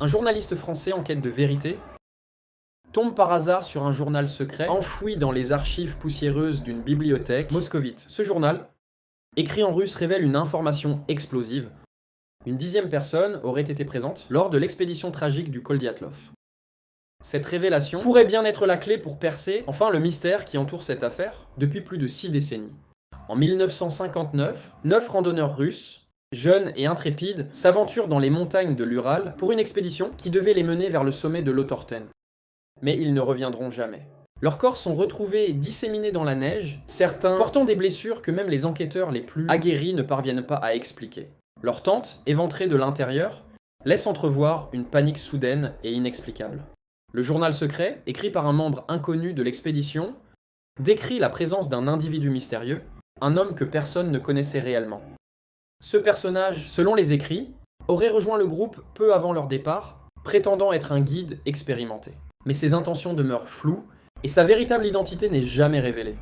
Un journaliste français en quête de vérité tombe par hasard sur un journal secret enfoui dans les archives poussiéreuses d'une bibliothèque moscovite. Ce journal, écrit en russe, révèle une information explosive. Une 10e personne aurait été présente lors de l'expédition tragique du col Dyatlov. Cette révélation pourrait bien être la clé pour percer enfin le mystère qui entoure cette affaire depuis plus de 6 décennies. En 1959, 9 randonneurs russes, jeunes et intrépides, s'aventurent dans les montagnes de l'Ural pour une expédition qui devait les mener vers le sommet de l'Otorten. Mais ils ne reviendront jamais. Leurs corps sont retrouvés disséminés dans la neige, certains portant des blessures que même les enquêteurs les plus aguerris ne parviennent pas à expliquer. Leur tente, éventrée de l'intérieur, laisse entrevoir une panique soudaine et inexplicable. Le journal secret, écrit par un membre inconnu de l'expédition, décrit la présence d'un individu mystérieux, un homme que personne ne connaissait réellement. Ce personnage, selon les écrits, aurait rejoint le groupe peu avant leur départ, prétendant être un guide expérimenté. Mais ses intentions demeurent floues, et sa véritable identité n'est jamais révélée.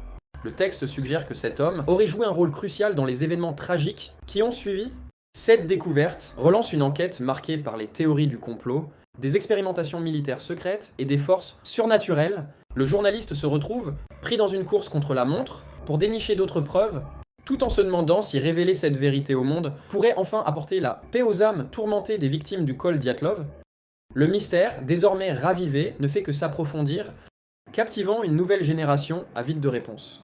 Le texte suggère que cet homme aurait joué un rôle crucial dans les événements tragiques qui ont suivi. Cette découverte relance une enquête marquée par les théories du complot, des expérimentations militaires secrètes et des forces surnaturelles. Le journaliste se retrouve pris dans une course contre la montre pour dénicher d'autres preuves, tout en se demandant si révéler cette vérité au monde pourrait enfin apporter la paix aux âmes tourmentées des victimes du col Dyatlov. Le mystère, désormais ravivé, ne fait que s'approfondir, captivant une nouvelle génération avide de réponses.